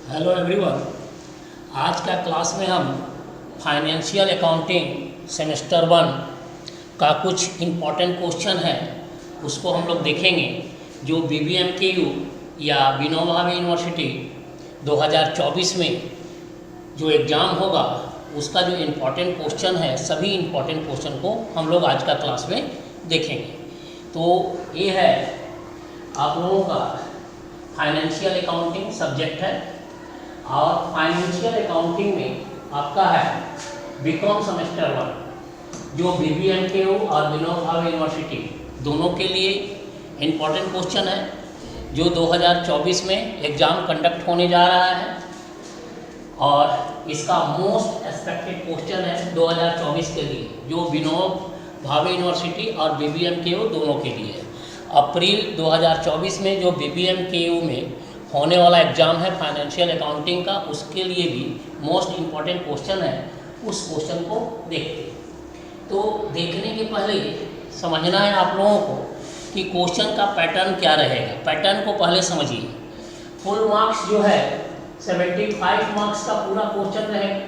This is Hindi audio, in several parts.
Hello everyone. आज का क्लास में हम फाइनेंशियल अकाउंटिंग सेमेस्टर 1 का कुछ इम्पॉर्टेंट क्वेश्चन है उसको हम लोग देखेंगे, जो BBMKU या विनोबा भावे यूनिवर्सिटी 2024 में जो एग्ज़ाम होगा उसका जो इम्पॉर्टेंट क्वेश्चन है, सभी इम्पॉर्टेंट क्वेश्चन को हम लोग आज का क्लास में देखेंगे। तो ये है आप लोगों का फाइनेंशियल अकाउंटिंग सब्जेक्ट है और फाइनेंशियल अकाउंटिंग में आपका है बीकॉम सेमेस्टर 1, जो BBMKU और विनोबा भावे यूनिवर्सिटी दोनों के लिए इम्पॉर्टेंट क्वेश्चन है, जो 2024 में एग्ज़ाम कंडक्ट होने जा रहा है और इसका मोस्ट एक्सपेक्टेड क्वेश्चन है 2024 के लिए, जो विनोबा भावे यूनिवर्सिटी और BBMKU दोनों के लिए है। अप्रैल 2024 में जो BBMKU में होने वाला एग्ज़ाम है फाइनेंशियल अकाउंटिंग का, उसके लिए भी मोस्ट इम्पॉर्टेंट क्वेश्चन है। उस क्वेश्चन को देखते हैं। तो देखने के पहले समझना है आप लोगों को कि क्वेश्चन का पैटर्न क्या रहेगा। पैटर्न को पहले समझिए। फुल मार्क्स जो है 75 मार्क्स का पूरा क्वेश्चन रहेगा।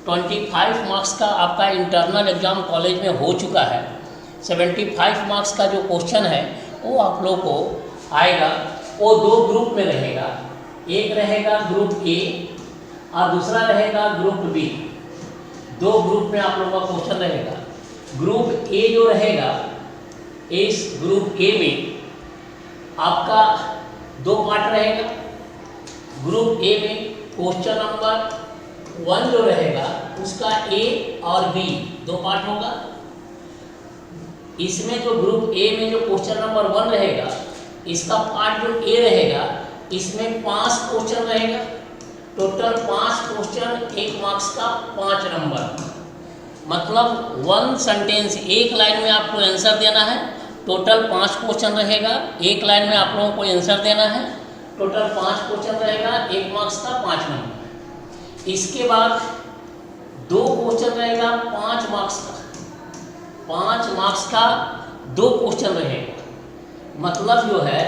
25 मार्क्स का आपका इंटरनल एग्ज़ाम कॉलेज में हो चुका है। 75 मार्क्स का जो क्वेश्चन है वो आप लोग को आएगा। वो दो ग्रुप में रहेगा, एक रहेगा ग्रुप ए और दूसरा रहेगा ग्रुप बी। दो ग्रुप में आप लोगों का क्वेश्चन रहेगा। ग्रुप ए जो रहेगा, इस ग्रुप ए में आपका दो पार्ट रहेगा। ग्रुप ए में क्वेश्चन नंबर 1 जो रहेगा उसका ए और बी दो पार्ट होगा। इसमें जो ग्रुप ए में जो क्वेश्चन नंबर 1 रहेगा, इसका पार्ट जो ए रहेगा, इसमें 5 क्वेश्चन रहेगा। टोटल 5 क्वेश्चन, 1 मार्क्स का 5 नंबर। मतलब 1 सेंटेंस, एक लाइन में आपको आंसर देना है। टोटल 5 क्वेश्चन रहेगा, एक लाइन में आप लोगों को आंसर देना है। टोटल 5 क्वेश्चन रहेगा, 1 मार्क्स का 5 नंबर। इसके बाद 2 क्वेश्चन रहेगा 5 मार्क्स का। 5 मार्क्स का 2 क्वेश्चन रहेगा। मतलब जो है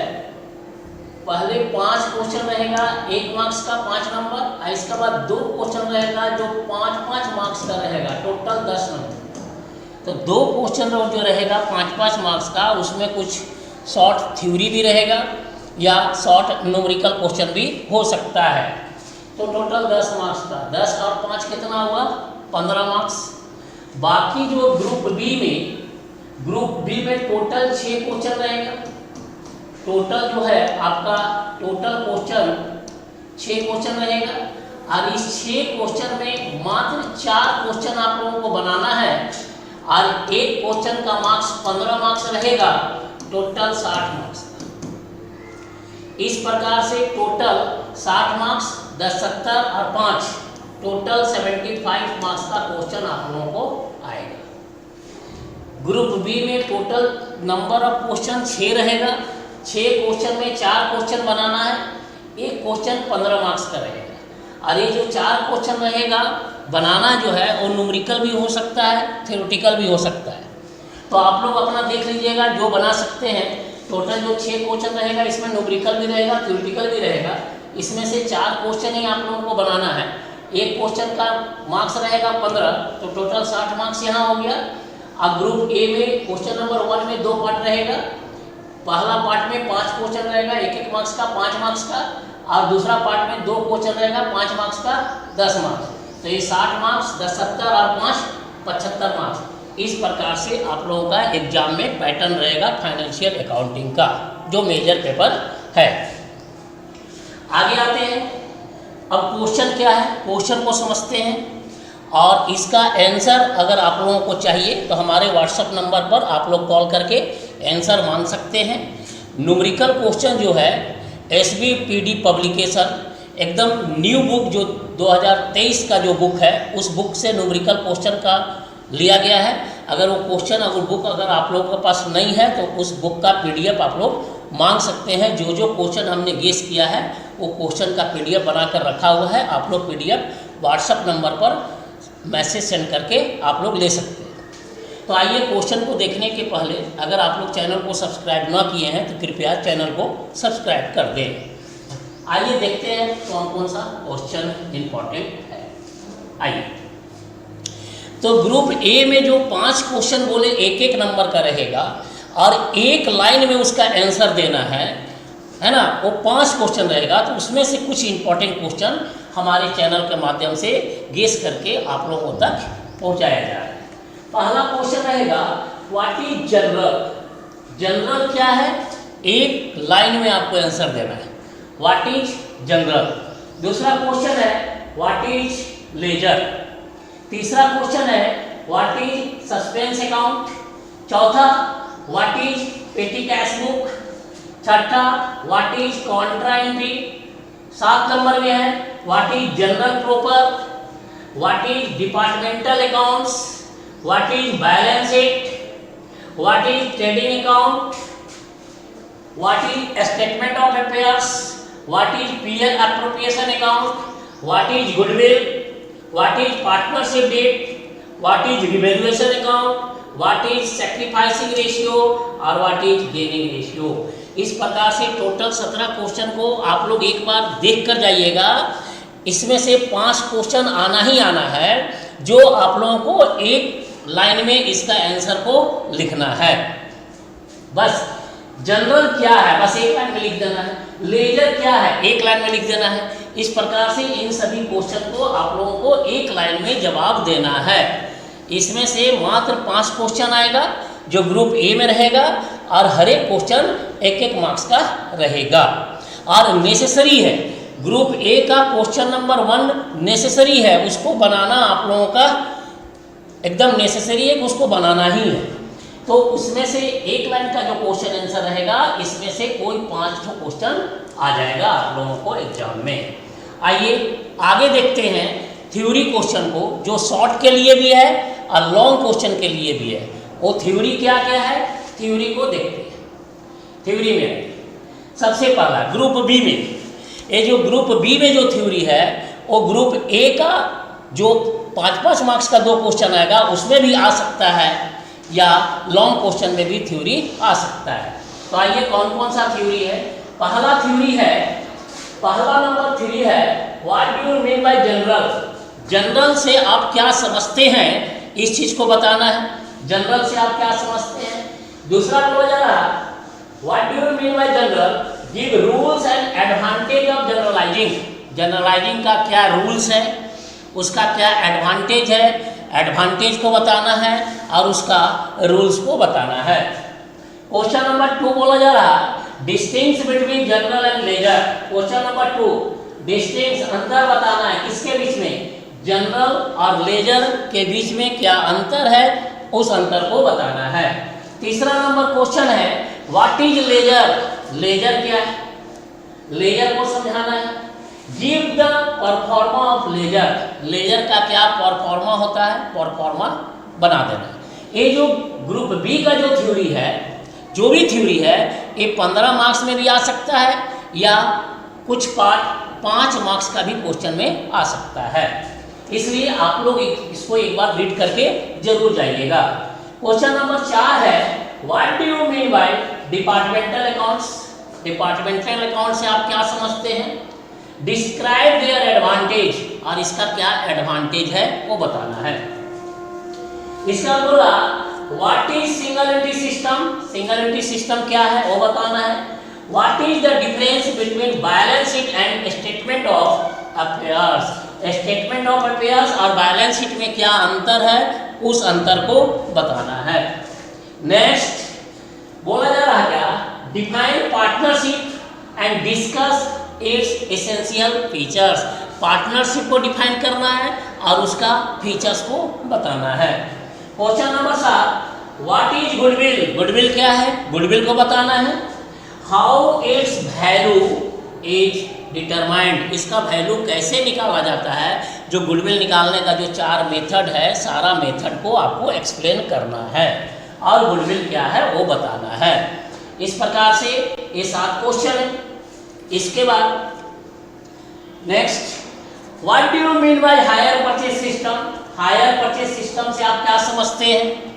पहले 5 क्वेश्चन रहेगा 1 मार्क्स का 5 नंबर, और इसके बाद 2 क्वेश्चन रहेगा जो 5-5 मार्क्स का रहेगा, टोटल 10 नंबर। तो 2 क्वेश्चन जो रहेगा 5-5 मार्क्स का, उसमें कुछ शॉर्ट थ्योरी भी रहेगा या शॉर्ट न्यूमेरिकल क्वेश्चन भी हो सकता है। तो टोटल 10 मार्क्स का 10 और 5 कितना हुआ, 15 मार्क्स। बाकी जो ग्रुप बी में टोटल 6 क्वेश्चन रहेगा। टोटल जो है आपका टोटल क्वेश्चन 6 क्वेश्चन रहेगा और इस 6 क्वेश्चन में मात्र 4 क्वेश्चन आप लोगों को बनाना है और एक क्वेश्चन का मार्क्स 15 मार्क्स रहेगा। Total 60 marks. इस प्रकार से टोटल 60 मार्क्स, 10, 70 और 5 टोटल 75 मार्क्स का क्वेश्चन आप लोगों को आएगा। ग्रुप बी में टोटल नंबर ऑफ क्वेश्चन 6 रहेगा। 6 क्वेश्चन में 4 क्वेश्चन बनाना है, एक क्वेश्चन 15 मार्क्स का रहेगा। और ये जो 4 क्वेश्चन रहेगा बनाना जो है वो न्यूमेरिकल भी हो सकता है, थ्योरेटिकल भी हो सकता है। तो आप लोग अपना देख लीजिएगा जो बना सकते हैं। टोटल जो 6 क्वेश्चन रहेगा, इसमें न्यूमेरिकल भी रहेगा, थ्योरेटिकल भी रहेगा। इसमें से 4 क्वेश्चन ही आप लोगों को बनाना है। एक क्वेश्चन का मार्क्स रहेगा 15, तो टोटल 60 मार्क्स यहाँ हो गया। अब ग्रुप ए में क्वेश्चन नंबर 1 में 2 पार्ट रहेगा। पहला पार्ट में 5 क्वेश्चन रहेगा, 1-1 मार्क्स का 5 मार्क्स का, और दूसरा पार्ट में 2 क्वेश्चन रहेगा 5 मार्क्स का 10 मार्क्स। तो ये 60 मार्क्स, 10, 70 और 5 75 मार्क्स। इस प्रकार से आप लोगों का एग्जाम में पैटर्न रहेगा फाइनेंशियल अकाउंटिंग का, जो मेजर पेपर है। आगे आते हैं। अब क्वेश्चन क्या है, क्वेश्चन को समझते हैं और इसका आंसर अगर आप लोगों को चाहिए तो हमारे व्हाट्सएप नंबर पर आप लोग कॉल करके आंसर मांग सकते हैं। न्यूमेरिकल क्वेश्चन जो है SBPD पब्लिकेशन एकदम न्यू बुक, जो 2023 का जो बुक है, उस बुक से न्यूमेरिकल क्वेश्चन का लिया गया है। अगर वो क्वेश्चन बुक अगर आप लोगों के पास नहीं है तो उस बुक का PDF आप लोग मांग सकते हैं। जो क्वेश्चन हमने गेस किया है वो क्वेश्चन का PDF बनाकर रखा हुआ है। आप लोग PDF व्हाट्सएप नंबर पर मैसेज सेंड करके आप लोग ले सकते हैं। तो आइए क्वेश्चन को देखने के पहले अगर आप लोग चैनल को सब्सक्राइब ना किए हैं तो कृपया चैनल को सब्सक्राइब कर दें। आइए देखते हैं कौन कौन सा क्वेश्चन इंपॉर्टेंट है। आइए, तो ग्रुप ए में जो 5 क्वेश्चन बोले एक एक नंबर का रहेगा और एक लाइन में उसका आंसर देना है ना, वो 5 क्वेश्चन रहेगा। तो उसमें से कुछ इंपॉर्टेंट क्वेश्चन हमारे चैनल के माध्यम से गेस करके आप लोगों तक पहुंचाया जाए। पहला क्वेश्चन रहेगा व्हाट इज जनरल। जनरल क्या है, एक लाइन में आपको आंसर देना है, व्हाट इज जनरल। दूसरा क्वेश्चन है व्हाट इज लेजर। तीसरा क्वेश्चन है व्हाट इज सस्पेंस अकाउंट। चौथा what is petty cash book. छठा what is contra entry. 7 number में है what is journal proper, what is departmental accounts, what is balance sheet, what is trading account, what is statement of affairs, what is PL appropriation account, what is goodwill, what is partnership deed, what is revaluation account, what is sacrificing ratio और व्हाट इज गेनिंग रेशियो। इस प्रकार से टोटल 17 क्वेश्चन को आप लोग एक बार देख कर जाइएगा। इसमें से 5 क्वेश्चन आना ही आना है जो आप लोगों को एक लाइन में इसका आंसर को लिखना है। बस जनरल क्या है बस एक लाइन में लिख देना है, लेजर क्या है एक लाइन में लिख देना है। इस प्रकार से इन सभी क्वेश्चन को आप लोगों को एक लाइन में जवाब देना है। इसमें से मात्र 5 क्वेश्चन आएगा जो ग्रुप ए में रहेगा और हर एक क्वेश्चन एक एक मार्क्स का रहेगा और नेसेसरी है। ग्रुप ए का क्वेश्चन नंबर 1 नेसेसरी है, उसको बनाना आप लोगों का एकदम नेसेसरी है, उसको बनाना ही है। तो उसमें से एक लाइन का जो क्वेश्चन आंसर रहेगा इसमें से कोई 5 क्वेश्चन आ जाएगा आप लोगों को एग्जाम में। आइए आगे देखते हैं थ्योरी क्वेश्चन को, जो शॉर्ट के लिए भी है और लॉन्ग क्वेश्चन के लिए भी है। वो थ्योरी क्या क्या है, थ्योरी को देखते हैं। थ्योरी में सबसे पहला ग्रुप बी में, ये जो ग्रुप बी में जो थ्योरी है वो ग्रुप ए का जो 5-5 मार्क्स का 2 क्वेश्चन आएगा उसमें भी आ सकता है या लॉन्ग क्वेश्चन में भी थ्योरी आ सकता है। तो आइए कौन कौन सा थ्योरी है। पहला थ्योरी है, पहला नंबर थ्योरी है what do you mean by general. General से आप क्या समझते हैं इस चीज को बताना है, जनरल से आप क्या समझते हैं। दूसरा बोला जा रहा what do you mean by journal, give rules and advantage of journalising. Journalising का क्या रूल्स है, उसका क्या एडवांटेज है, एडवांटेज को बताना है और उसका रूल्स को बताना है। क्वेश्चन नंबर 2 बोला जा रहा distinguish between journal and ledger. Question number 2 distinguish अंतर बताना है किसके बीच में, जनरल और लेजर के बीच में क्या अंतर है उस अंतर को बताना है। तीसरा नंबर क्वेश्चन है व्हाट इज लेजर। लेजर क्या है, लेजर को समझाना है। Give the proforma of ledger, ledger का क्या परफॉर्मा होता है, परफॉर्मा बना देना है। ये जो ग्रुप बी का जो थ्योरी है, जो भी थ्योरी है ये 15 मार्क्स में भी आ सकता है या कुछ पार्ट 5 मार्क्स का भी क्वेश्चन में आ सकता है। इसलिए आप लोग इसको एक बार रीड करके जरूर जाइएगा। क्वेश्चन नंबर 4 है what do you mean bye departmental accounts. Departmental account से आप क्या समझते हैं, डिस्क्राइब देयर एडवांटेज, और इसका क्या एडवांटेज है वो बताना है। इसका बोला what is single entry system. Single entry system क्या है वो बताना है। What is the difference between balance sheet and statement of affairs. Statement of affairs और बैलेंस शीट में क्या अंतर है उस अंतर को बताना है। नेक्स्ट बोला जा रहा क्या, define partnership and discuss it's essential features. Partnership को डिफाइन करना है और उसका फीचर्स को बताना है। Question number 7 what is goodwill. Goodwill क्या है, गुडविल को बताना है। How it's value is determined, इसका वैल्यू कैसे निकाला जाता है। जो गुडविल निकालने का जो 4 मेथड है, सारा मेथड को आपको एक्सप्लेन करना है और गुडविल क्या है वो बताना है। इस प्रकार से ये 7 क्वेश्चन है। इसके बाद next what do you mean by hire purchase system. Hire purchase system से आप क्या समझते हैं।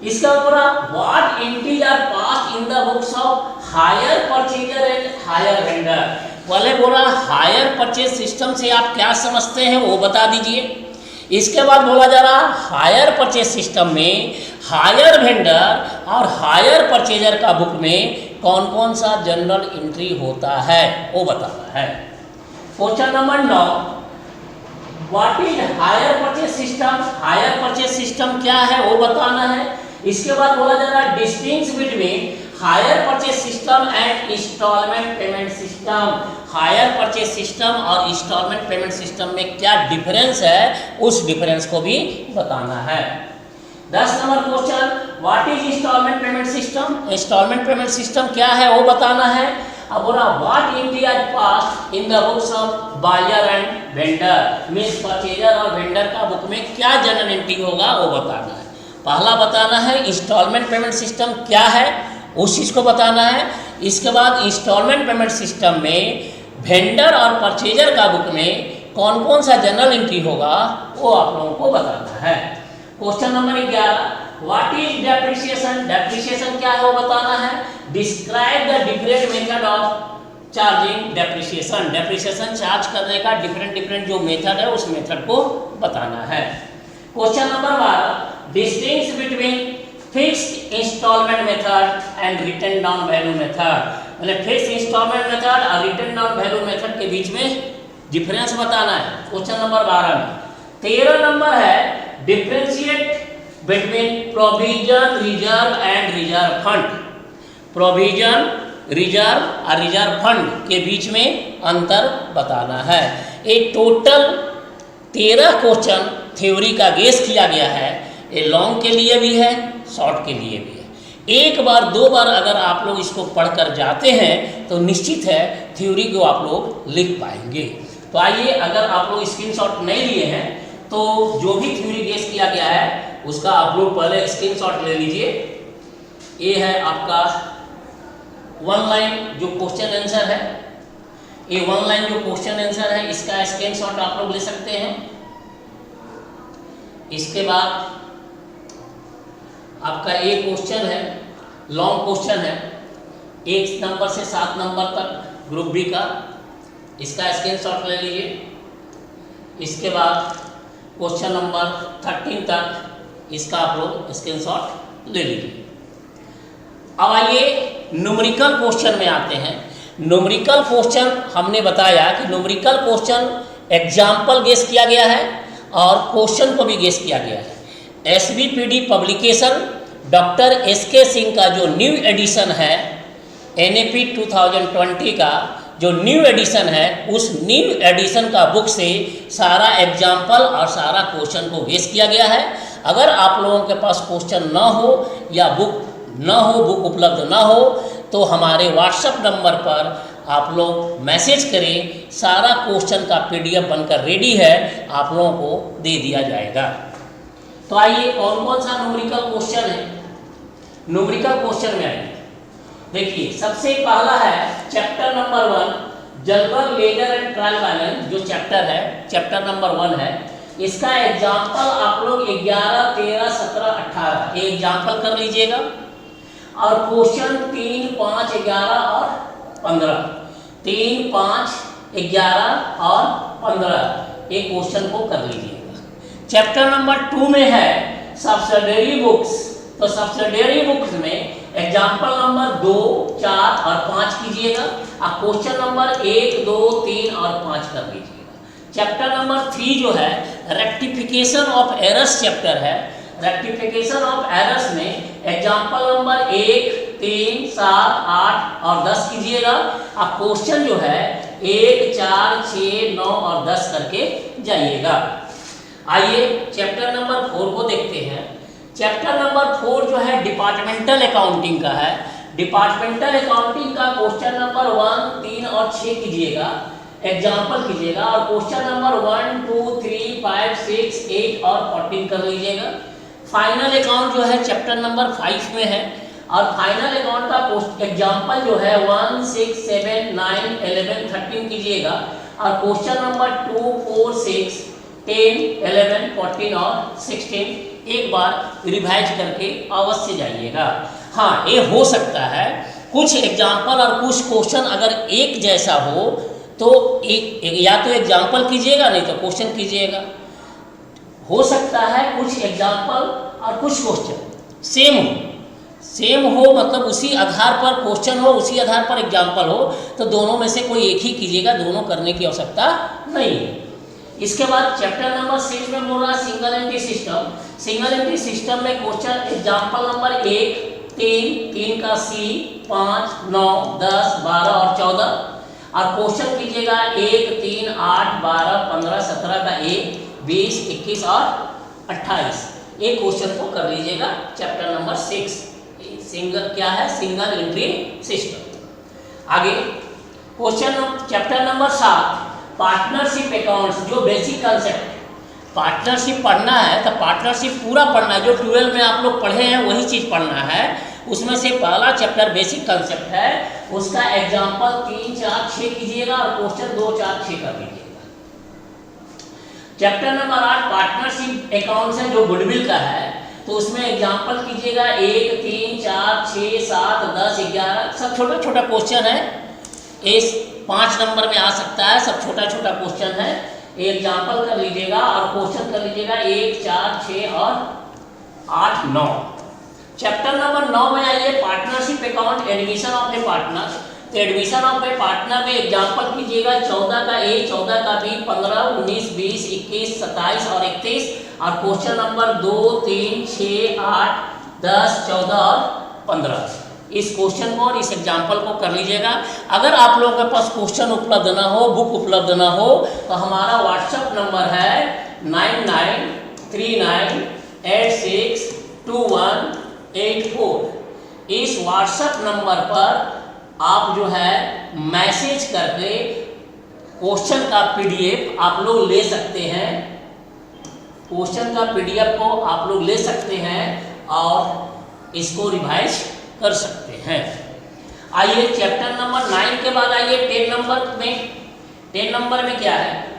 इसका पूरा what entries are passed in the books of hire purchaser and hire vendor. पहले बोला हायर परचेज सिस्टम से आप क्या समझते हैं वो बता दीजिए। इसके बाद बोला जा रहा हायर परचेज सिस्टम में हायर वेंडर और हायर परचेजर का बुक में कौन कौन सा जनरल एंट्री होता है वो बताना है। Question number 9, what is higher purchase system, hire purchase system क्या है वो बताना है। इसके बाद बोला जा रहा है distinguish between hire purchase system and instalment payment system, hire purchase system और इंस्टॉलमेंट पेमेंट सिस्टम में क्या डिफरेंस है उस डिफरेंस को भी बताना है। 10 number question, what is instalment payment system, instalment payment system क्या है वो बताना है। अब बोला what entry are pass in the books of buyer and vendor, means purchaser और वेंडर का बुक में क्या जनरल एंट्री होगा वो बताना है। पहला बताना है इंस्टॉलमेंट पेमेंट सिस्टम क्या है उस चीज़ को बताना है। इसके बाद इंस्टॉलमेंट पेमेंट सिस्टम में वेंडर और परचेजर का बुक में कौन कौन सा जनरल एंट्री होगा वो आप लोगों को बताना है। Question number 11, what is depreciation, depreciation क्या है वो बताना है। Describe the different method of charging depreciation, depreciation charge करने का डिफरेंट जो मेथड है उस मेथड को बताना है। Question number 12, distinguish between fixed instalment method and written down value method, मतलब फिक्स्ड इंस्टॉलमेंट मेथड और रिटन डाउन वैल्यू मेथड के बीच में डिफरेंस बताना है। क्वेश्चन नंबर 12 में 13 नंबर है differentiate between provision reserve and reserve fund, provision reserve और रिजर्व फंड के बीच में अंतर बताना है। ये टोटल 13 क्वेश्चन थ्योरी का गेस किया गया है, ये लॉन्ग के लिए भी है शॉर्ट के लिए भी है। एक बार दो बार अगर आप लोग इसको पढ़कर जाते हैं तो निश्चित है थ्योरी को आप लोग लिख पाएंगे। तो आइए, अगर आप लोग स्क्रीनशॉट नहीं लिए हैं तो जो भी थ्योरी गेस किया गया है उसका आप लोग पहले स्क्रीनशॉट ले लीजिए। ये है आपका 1 लाइन जो क्वेश्चन आंसर है, ये 1 लाइन जो क्वेश्चन आंसर है इसका स्क्रीनशॉट आप लोग ले सकते हैं। इसके बाद आपका एक क्वेश्चन है, लॉन्ग क्वेश्चन है 1 नंबर से 7 नंबर तक ग्रुप बी का, इसका स्क्रीनशॉट ले लीजिए। इसके बाद क्वेश्चन नंबर 13 तक इसका आप लोग स्क्रीनशॉट ले लीजिए। अब आइए न्यूमेरिकल क्वेश्चन में आते हैं। न्यूमेरिकल क्वेश्चन हमने बताया कि न्यूमेरिकल क्वेश्चन एग्जाम्पल गेस किया गया है और क्वेश्चन को भी गेस किया गया है। SBPD publication doctor SK Singh का जो न्यू एडिशन है NAP 2020 का जो न्यू एडिशन है उस न्यू एडिशन का बुक से सारा एग्जाम्पल और सारा क्वेश्चन को गेस किया गया है। अगर आप लोगों के पास क्वेश्चन ना हो या बुक ना हो, बुक उपलब्ध ना हो तो हमारे व्हाट्सएप नंबर पर आप लोग मैसेज करें, सारा क्वेश्चन का PDF बनकर रेडी है, आप लोगों को दे दिया जाएगा। तो आइए कौन कौन सा न्यूमेरिकल क्वेश्चन है, न्यूमेरिकल क्वेश्चन में आइए। देखिए सबसे पहला है chapter number 1 general ledger and trial balance, जो चैप्टर है चैप्टर नंबर 1 है। इसका एग्जाम्पल आप लोग 11, 13, 17, 18 ये एग्जाम्पल कर लीजिएगा और क्वेश्चन 3, 5, 11 और 15, 3, 5, 11 और 15 एक क्वेश्चन को कर लीजिएगा। चैप्टर नंबर 2 में है सब्सिडियरी बुक्स, तो सब्सिडियरी बुक्स में एग्जाम्पल नंबर 2, 4 और 5 कीजिएगा और क्वेश्चन नंबर 1, 2, 3 और 5 कर लीजिएगा। चैप्टर नंबर 3 जो है रेक्टिफिकेशन ऑफ एरर्स चैप्टर है, रेक्टिफिकेशन ऑफ एरर्स में एग्जाम्पल नंबर 1, 3, 7, 8 और 10 कीजिएगा और क्वेश्चन जो है 1, 4, 6, 9 और 10 करके जाइएगा। आइए चैप्टर नंबर 4 को देखते हैं। चैप्टर नंबर 4 जो है डिपार्टमेंटल अकाउंटिंग का है। डिपार्टमेंटल अकाउंटिंग का क्वेश्चन नंबर 1, 3 और 6 कीजिएगा, एग्जाम्पल कीजिएगा और क्वेश्चन नंबर 1, 2, 3, 5, 6, 8 और 14 कर लीजिएगा। फाइनल अकाउंट जो है चैप्टर नंबर 5 में है और फाइनल अकाउंट का एग्जाम्पल जो है 1, 6, 7, 9, 11, 13 कीजिएगा और क्वेश्चन नंबर 2, 4, 6, 10, 11, 14 और 16 एक बार रिवाइज करके अवश्य जाइएगा। हाँ, ये हो सकता है कुछ एग्जाम्पल और कुछ क्वेश्चन अगर एक जैसा हो तो या तो एग्जाम्पल कीजिएगा, नहीं तो क्वेश्चन कीजिएगा। हो सकता है कुछ एग्जाम्पल और कुछ क्वेश्चन सेम हो, मतलब उसी आधार पर क्वेश्चन हो, उसी आधार पर एग्जाम्पल हो, तो दोनों में से कोई एक ही कीजिएगा, दोनों करने की आवश्यकता नहीं है। इसके बाद चैप्टर नंबर 6 में बोल रहा है single entry system. Single entry system में क्वेश्चन एग्जाम्पल नंबर 1, 3 का C, 5, 9, 10, 12 और 14, और क्वेश्चन कीजिएगा 1, 3, 8, 12, 15, 17 का A, 20, 21 और 28। एक क्वेश्चन को कर लीजिएगा चैप्टर नंबर 6, सिंगल क्या है, सिंगल एंट्री सिस्टम। आगे question chapter number 7 partnership accounts, जो बेसिक कंसेप्ट। पार्टनरशिप पढ़ना है तो पार्टनरशिप पूरा पढ़ना है, जो 12 में आप लोग पढ़े हैं वही चीज़ पढ़ना है। उसमें से पहला चैप्टर बेसिक कंसेप्ट है, उसका एग्जाम्पल 3, 4, 6 कीजिएगा और क्वेश्चन 2, 4, 6 कर दीजिएगा। चैप्टर नंबर 8 पार्टनरशिप अकाउंट्स है, जो गुडविल का है, तो उसमें एग्जाम्पल कीजिएगा 1, 3, 4, 6, 7, 10, 11, सब छोटा छोटा क्वेश्चन है। इस 5 नंबर में आ सकता है, सब छोटा छोटा क्वेश्चन है। एग्जाम्पल कर लीजिएगा और क्वेश्चन कर लीजिएगा 1, 4, 6 और 8, 9। चैप्टर नंबर 9 में आइए partnership account, admission of A partner. तो एडमिशन ऑफ ए पार्टनर में एग्जाम्पल कीजिएगा 14 का A, 14 का B, 15, 19, 20, 21, 27 और 31, और क्वेश्चन नंबर 2, 3, 6, 8, 10, 14 और 15। इस क्वेश्चन को और इस एग्जाम्पल को कर लीजिएगा। अगर आप लोगों के पास क्वेश्चन उपलब्ध ना हो, बुक उपलब्ध ना हो, तो हमारा व्हाट्सएप नंबर है 9939862184। इस व्हाट्सएप नंबर पर आप जो है मैसेज करके क्वेश्चन का PDF आप लोग ले सकते हैं, क्वेश्चन का PDF को आप लोग ले सकते हैं और इसको रिवाइज कर सकते हैं। आइए चैप्टर नंबर 9 के बाद आइए 10 नंबर में। 10 नंबर में क्या है,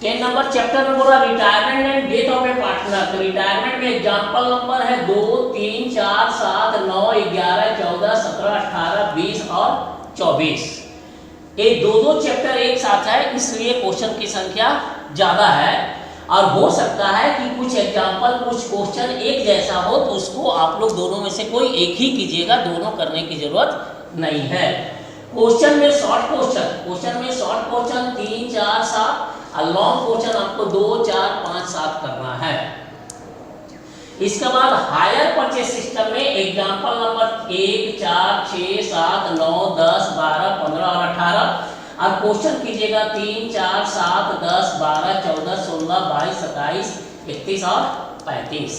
10 नंबर चैप्टर में बोला retirement and death of A partner. तो रिटायरमेंट में एग्जाम्पल नंबर है 2, 3, 4, 7, 9, 11, 14, 17, 18, 20 और 24। ये दो चैप्टर एक साथ है, इसलिए क्वेश्चन की संख्या ज़्यादा है। और हो सकता है कि कुछ एग्जाम्पल, कुछ क्वेश्चन एक जैसा हो, तो उसको आप लोग दोनों में से कोई एक ही कीजिएगा, दोनों करने की जरूरत नहीं है। क्वेश्चन में शॉर्ट क्वेश्चन 3, 4, 7 और लॉन्ग क्वेश्चन आपको 2, 4, 5, 7 करना है। इसके बाद हायर परचेस सिस्टम में एग्जाम्पल नंबर 1, 4, 6, 7, 9, 10, 12, 15 और 18, और क्वेश्चन कीजिएगा 3, 4, 7, 10, 12, 14, 16, 22, 27, 31 और 35।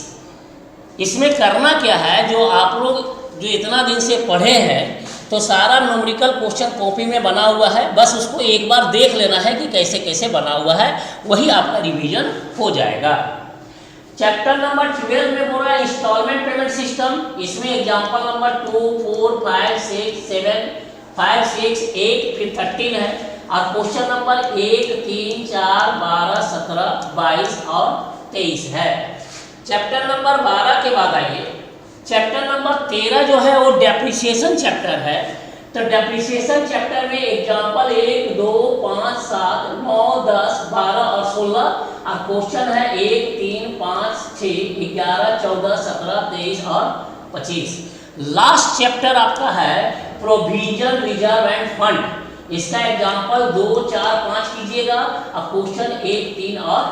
इसमें करना क्या है, जो आप लोग जो इतना दिन से पढ़े हैं, तो सारा न्यूमेरिकल क्वेश्चन कॉपी में बना हुआ है, बस उसको एक बार देख लेना है कि कैसे कैसे बना हुआ है, वही आपका रिवीजन हो जाएगा। चैप्टर नंबर 12 में बोल रहा है इंस्टॉलमेंट पेमेंट सिस्टम। इसमें एग्जाम्पल नंबर 2, 4, 5, 6, 7, 5, 6, 8 फिर 13 है, और क्वेश्चन नंबर 1, 3, 4, 12, 17, 22 और 23 है। चैप्टर नंबर 12 के बाद आइए चैप्टर नंबर 13 जो है वो डेप्रिसिएशन चैप्टर है। तो डेप्रिसिएशन चैप्टर में एग्जाम्पल 1, 2, 5, 7, 9, 10, 12 और 16, और क्वेश्चन है 1, 3, 5, 6, 11, 14, 17, 23 और 25। लास्ट चैप्टर आपका है प्रोविजन रिजर्व एंड फंड। इसका एग्जाम्पल 2, 4, 5 कीजिएगा और क्वेश्चन 1, 3 और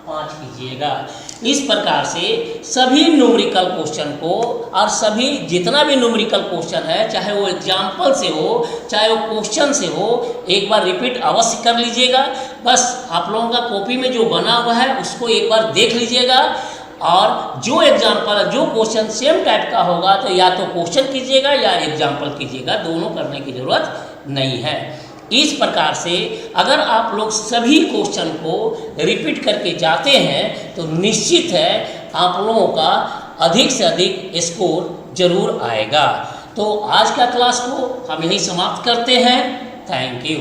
5 कीजिएगा। इस प्रकार से सभी न्यूमेरिकल क्वेश्चन को और सभी जितना भी न्यूमेरिकल क्वेश्चन है, चाहे वो एग्जाम्पल से हो चाहे वो क्वेश्चन से हो, एक बार रिपीट अवश्य कर लीजिएगा। बस आप लोगों का कॉपी में जो बना हुआ है उसको एक बार देख लीजिएगा, और जो एग्जाम्पल जो क्वेश्चन सेम टाइप का होगा तो या तो क्वेश्चन कीजिएगा या एग्जाम्पल कीजिएगा, दोनों करने की जरूरत नहीं है। इस प्रकार से अगर आप लोग सभी क्वेश्चन को रिपीट करके जाते हैं तो निश्चित है आप लोगों का अधिक से अधिक स्कोर जरूर आएगा। तो आज का क्लास को हम यही समाप्त करते हैं। Thank you.